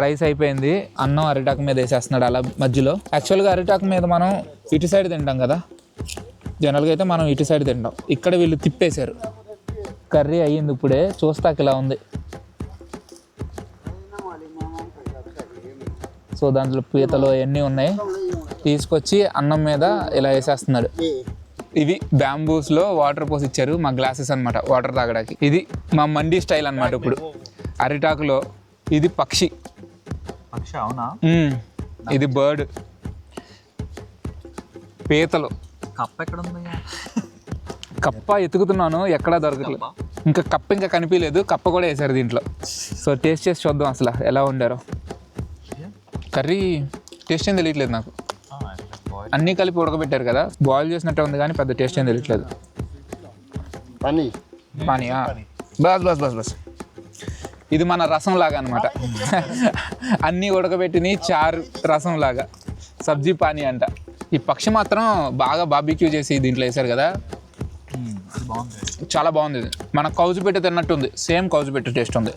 Rice అయిపోయింది, అన్నం అరిటాకు మీద వేసేస్తున్నాడు అలా మధ్యలో. యాక్చువల్గా అరిటాకు మీద మనం ఇటు సైడ్ తింటాం కదా, జనరల్గా అయితే మనం ఇటు సైడ్ తింటాం. ఇక్కడ వీళ్ళు తిప్పేశారు. కర్రీ అయ్యింది ఇప్పుడే, చూస్తాక ఇలా ఉంది. సో దాంట్లో పీతలు అవన్నీ ఉన్నాయి, తీసుకొచ్చి అన్నం మీద ఇలా వేసేస్తున్నాడు. ఇవి బ్యాంబూస్లో వాటర్ పోసి ఇచ్చారు, మా గ్లాసెస్ అనమాట వాటర్ తాగడానికి. ఇది మా మండీ స్టైల్ అనమాట. ఇప్పుడు అరిటాకులో ఇది పక్షి. అవునా? ఇది బర్డ్. పీతలు. కప్ప ఎక్కడ ఉంది? కప్ప ఎతుకుతున్నాను, ఎక్కడా దొరకట్లేదు. ఇంకా కప్ప ఇంకా కనిపించలేదు, కప్ప కూడా వేసారు దీంట్లో. సో టేస్ట్ చేసి చూద్దాం అసలు ఎలా వండారో. కర్రీ టేస్ట్ ఏం తెలియట్లేదు నాకు. అన్నీ కలిపి ఉడకబెట్టారు కదా, బాయిల్ చేసినట్టే ఉంది కానీ పెద్ద టేస్ట్ ఏం తెలియట్లేదు. పానీయా? బస్ బస్ బస్ బస్. ఇది మన రసం లాగా అనమాట. అన్నీ ఉడకబెట్టిని చారు రసం లాగా, సబ్జీ పానీ అంట. ఈ పక్షి మాత్రం బాగా బార్బిక్యూ చేసి దీంట్లో వేసారు కదా, చాలా బాగుంది. ఇది మన కౌజు పెట్టి తిన్నట్టుంది, సేమ్ కౌజు పెట్టి టేస్ట్ ఉంది.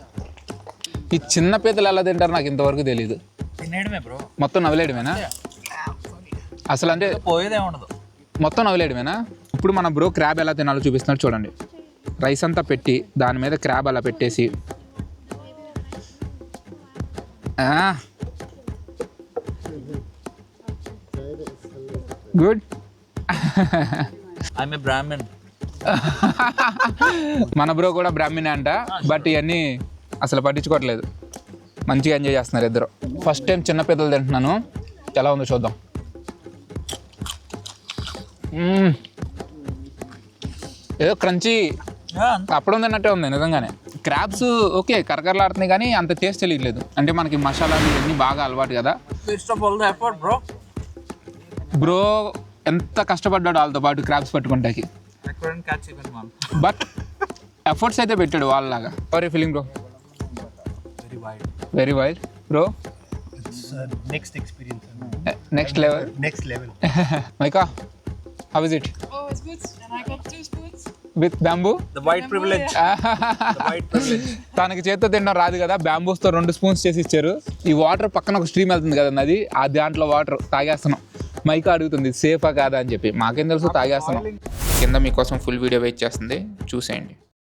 ఈ చిన్న పీతలు ఎలా తింటారు నాకు ఇంతవరకు తెలియదు. మొత్తం నవ్వలేయడమేనా అసలు? అంటే పోయేదే ఉండదు, మొత్తం నవ్వలేయడమేనా? ఇప్పుడు మన బ్రో క్రాబ్ ఎలా తినాలో చూపిస్తున్నాడు చూడండి. రైస్ అంతా పెట్టి దాని మీద క్రాబ్ అలా పెట్టేసి, గుడ్. I'm a Brahman. మన బ్రో కూడా బ్రాహ్మణే అంట, బట్ ఇవన్నీ అసలు పట్టించుకోవట్లేదు. మంచిగా ఎంజాయ్ చేస్తున్నారు ఇద్దరు. ఫస్ట్ టైం చిన్న పీతలు తింటున్నాను, ఎలా ఉందో చూద్దాం. ఏదో క్రంచీ అప్పుడు తిన్నట్టే ఉంది నిజంగానే. క్రాబ్స్ ఓకే కరకరలాడుతున్నాయి కానీ అంత టేస్ట్ తెలియట్లేదు. అంటే మనకి మసాలాలు ఇవన్నీ బాగా అలవాటు కదా. బ్రో ఎంత కష్టపడ్డాడు వాళ్ళతో పాటు క్రాబ్స్ పట్టుకుంటాకి. బట్ ఎఫర్ట్స్ అయితే పెట్టాడు వాళ్ళలాగా. ఎవరి feeling bro? Very wild bro. Next experience. Next level. Next level. Maika, how is it? Oh, it's good. And I got 2 spoons. With bamboo? The white privilege. The white privilege. తనకి చేత్తో తినడం రాదు కదా, బ్యాంబూస్తో 2 spoons చేసి ఇచ్చారు. ఈ water పక్కన ఒక స్ట్రీమ్ వెళ్తుంది కదా నది, ఆ దాంట్లో వాటర్ తాగేస్తున్నాం. మైకా అడుగుతుంది సేఫా కాదా అని చెప్పి. మాకేం తెలుసు, తాగేస్తున్నాం. కింద మీకోసం ఫుల్ వీడియో వెయిట్ చేస్తుంది, చూసేయండి.